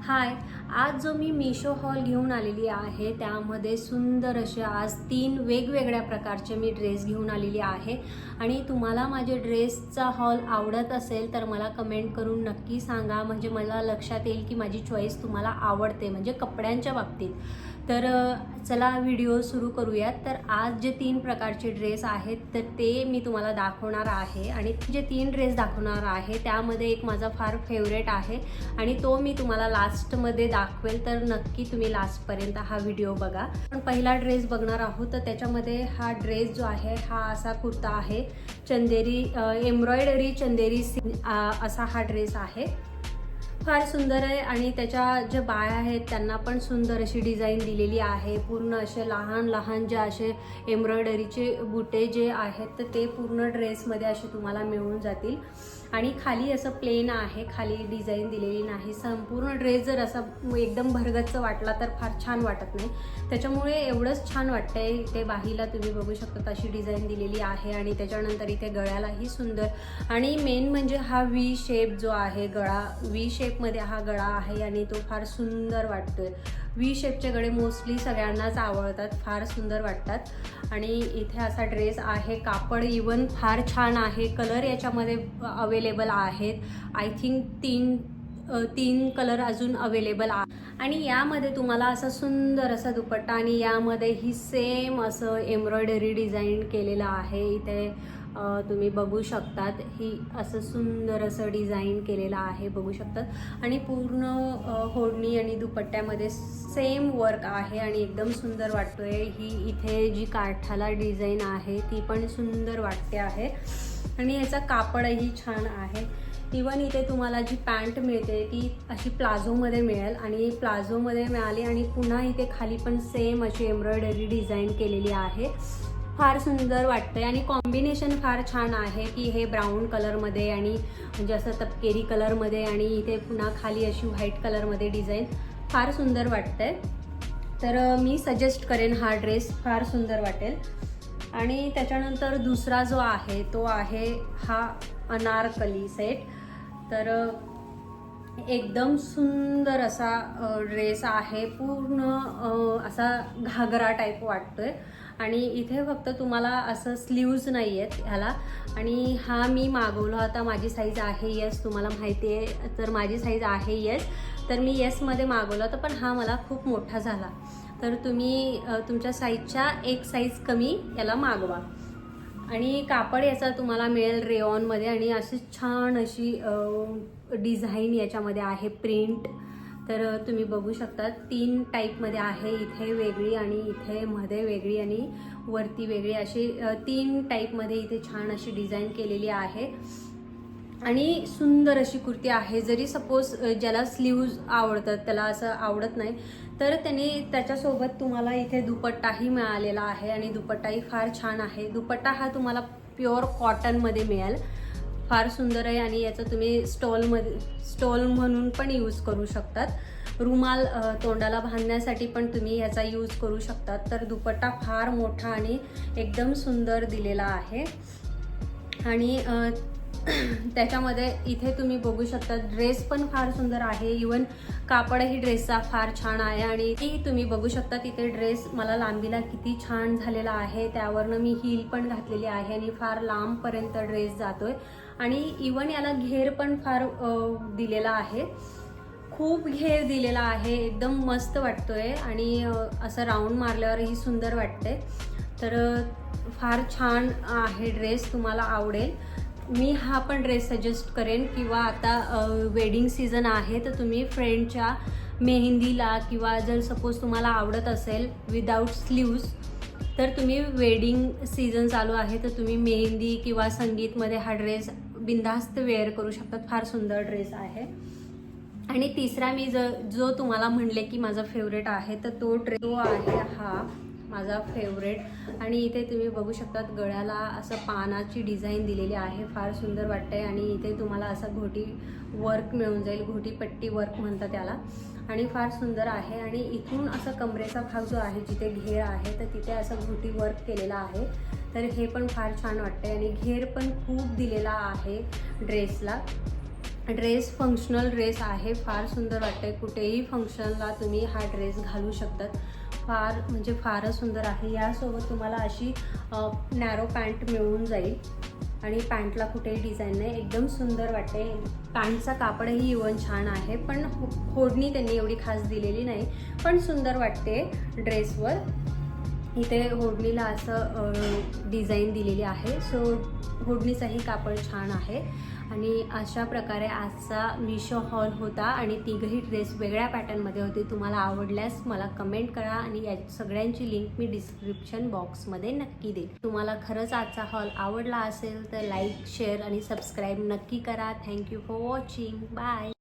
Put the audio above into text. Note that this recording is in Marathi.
हाय, आज जो मी मीशो हॉल घेऊन आलेली आहे त्यामध्ये सुंदर असे आज 3 वेगवेगळ्या प्रकारचे मी ड्रेस घेऊन आलेली आहे आणि तुम्हाला माझे ड्रेसचा हॉल आवडत असेल तर मला कमेंट करून नक्की सांगा, म्हणजे मला लक्षात येईल की माझी चॉईस तुम्हाला आवडते म्हणजे कपड्यांच्या बाबतीत. तर चला व्हिडिओ सुरू करूयात. तर आज जे 3 प्रकारचे ड्रेस आहेत तर ते मी तुम्हाला दाखवणार आहे आणि जे 3 ड्रेस दाखवणार आहे त्यामध्ये एक माझा फार फेवरेट आहे आणि तो मी तुम्हाला लास्टमध्ये दाखवेल, तर नक्की तुम्ही लास्टपर्यंत हा व्हिडिओ बघा. पण पहिला ड्रेस बघणार आहोत तर त्याच्यामध्ये हा ड्रेस जो आहे हा असा कुर्ता आहे, चंदेरी एम्ब्रॉयडरी चंदेरी असा हा ड्रेस आहे. फार सुंदर आहे आणि त्याच्या ज्या बाया आहेत त्यांना पण सुंदर अशी डिझाईन दिलेली आहे. पूर्ण असे लहान लहान जे असे एम्ब्रॉयडरीचे बुटे जे आहेत तर ते पूर्ण ड्रेसमध्ये असे तुम्हाला मिळून जातील आणि खाली असं प्लेन आहे, खाली डिझाईन दिलेली नाही. संपूर्ण ड्रेस जर असा एकदम भरगच्च वाटला तर फार छान वाटत नाही, त्याच्यामुळे एवढंच छान वाटतंय. इथे बाहीला तुम्ही बघू शकता अशी डिझाईन दिलेली आहे आणि त्याच्यानंतर इथे गळ्यालाही सुंदर आणि मेन म्हणजे हा व्ही शेप जो आहे, गळा व्ही शेपमध्ये हा गळा आहे आणि तो फार सुंदर वाटतोय. व्ही शेपचे गळे मोस्टली सगळ्यांनाच आवडतात, फार सुंदर वाटतात आणि इथे असा ड्रेस आहे. कापड इवन फार छान आहे. कलर याच्यामध्ये अवेलेबल आहेत. आय थिंक तीन कलर अजून अवेलेबल आहे आणि यामध्ये तुम्हाला असा सुंदर असा दुपट्टा आणि यामध्ये ही सेम असं एम्ब्रॉयडरी डिझाईन केलेलं आहे. इथे तुम्ही बघू शकतात, ही असं सुंदर असं डिझाईन केलेलं आहे, बघू शकतात आणि पूर्ण होडणी आणि दुपट्ट्यामध्ये सेम वर्क आहे आणि एकदम सुंदर वाटतोय. ही इथे जी काठाला डिझाईन आहे ती पण सुंदर वाटते आहे आणि ह्याचा कापडही छान आहे. इवन इथे तुम्हाला जी पॅन्ट मिळते ती अशी प्लाझोमध्ये मिळेल आणि प्लाझोमध्ये मिळाली आणि पुन्हा इथे खाली पण सेम अशी एम्ब्रॉयडरी डिझाईन केलेली आहे. फार सुंदर वाटतंय आणि कॉम्बिनेशन फार छान आहे की हे ब्राऊन कलरमध्ये आणि म्हणजे असं तपकेरी कलरमध्ये आणि इथे पुन्हा खाली अशी व्हाईट कलरमध्ये डिझाईन फार सुंदर वाटतंय. तर मी सजेस्ट करेन, हा ड्रेस फार सुंदर वाटेल. आणि त्याच्यानंतर दुसरा जो आहे तो आहे हा अनारकली सेट. तर एकदम सुंदर असा ड्रेस आहे, पूर्ण असा घागरा टाईप वाटतोय आणि इथे फक्त तुम्हाला असं स्लीव्ज नाही आहेत ह्याला. आणि हा मी मागवला होता, माझी साईज आहे येस, तुम्हाला माहिती आहे तर माझी साईज आहे येस, तर मी येसमध्ये मागवला होता पण हा मला खूप मोठा झाला. तर तुम्ही तुमच्या साईजच्या एक साईज कमी याला मागवा. आणि कापड याचा तुम्हाला मिळेल रेऑनमध्ये आणि अशी छान अशी डिझाईन याच्यामध्ये आहे, प्रिंट. तर तुम्ही बघू शकता 3 टाईपमध्ये आहे, इथे वेगळी आणि इथे मध्ये वेगळी आणि वरती वेगळी, अशी 3 टाईपमध्ये इथे छान अशी डिझाईन केलेली आहे आणि सुंदर अशी कुर्ती आहे. जरी सपोज ज्याला स्लीव्ज आवडतात त्याला असं आवडत नाही तर त्याने त्याच्यासोबत तुम्हाला इथे दुपट्टाही मिळालेला आहे आणि दुपट्टाही फार छान आहे. दुपट्टा हा तुम्हाला प्युअर कॉटनमध्ये मिळेल, फार सुंदर आहे आणि याचं तुम्ही स्टोल म्हणून पण यूज करू शकतात. रुमाल तोंडाला बांधण्यासाठी पण तुम्ही याचा यूज करू शकतात. तर दुपट्टा फार मोठा आणि एकदम सुंदर दिलेला आहे आणि त्याच्यामध्ये इथे तुम्ही बघू शकता ड्रेस पण फार सुंदर आहे. इवन कापडही ड्रेसचा फार छान आहे आणि तुम्ही बघू शकता तिथे ड्रेस मला लांबीला किती छान झालेला आहे. त्यावरनं मी हील पण घातलेली आहे आणि फार लांबपर्यंत ड्रेस जातोय आणि इवन याला घेर पण फार दिलेला आहे, खूप घेर दिलेला आहे, एकदम मस्त वाटतोय आणि असं राऊंड मारल्यावरही सुंदर वाटते. तर फार छान आहे ड्रेस, तुम्हाला आवडेल. मी हा पण ड्रेस सजेस्ट करेन. किंवा आता वेडिंग सीझन आहे तर तुम्ही फ्रेंडच्या मेहंदीला किंवा जर सपोज तुम्हाला आवडत असेल विदाऊट स्लीव्ज तर तुम्ही वेडिंग सीझन चालू आहे तर तुम्ही मेहंदी किंवा संगीतमध्ये हा ड्रेस बिनधास्त वेअर करू शकतात. फार सुंदर ड्रेस आहे. आणि तिसरा मी जो तुम्हाला म्हणले की माझा फेवरेट आहे तर तो ड्रेस तो आहे हा माझा फेवरेट आणि इथे तुम्ही बघू शकतात गळ्याला असं पानाची डिझाईन दिलेली आहे, फार सुंदर वाटते आणि इथे तुम्हाला असं घोटी वर्क मिळून जाईल, घोटी पट्टी वर्क म्हणतात त्याला आणि फार सुंदर आहे. आणि इथून असं कमरेचा भाग जो आहे जिथे घेर आहे तर तिथे असं घोटी वर्क केलेला आहे. तर हे पण फार छान वाटते आणि घेर पण खूप दिलेला आहे ड्रेसला. ड्रेस फंक्शनल ड्रेस आहे, फार सुंदर वाटते. कुठेही फंक्शनला तुम्ही हा ड्रेस घालू शकतात. फार म्हणजे फारच सुंदर आहे. यासोबत तुम्हाला अशी नॅरो पॅन्ट मिळून जाईल आणि पॅन्टला कुठेही डिझाईन नाही, एकदम सुंदर वाटते. पॅन्टचा कापडही इवन छान आहे, पण होडणी त्यांनी एवढी खास दिलेली नाही, पण सुंदर वाटते ड्रेसवर. इथे होडणीला असं डिझाईन दिलेली आहे, सो होडणीचाही कापड छान आहे. आणि अशा प्रकारे आजचा मिशो हॉल होता आणि तिघही ड्रेस वेगळ्या पॅटर्नमध्ये होते. तुम्हाला आवडल्यास मला कमेंट करा आणि या सगळ्यांची लिंक मी डिस्क्रिप्शन बॉक्समध्ये नक्की देईन. तुम्हाला खरंच आजचा हॉल आवडला असेल तर लाईक, शेअर आणि सबस्क्राईब नक्की करा. Thank you for watching. बाय.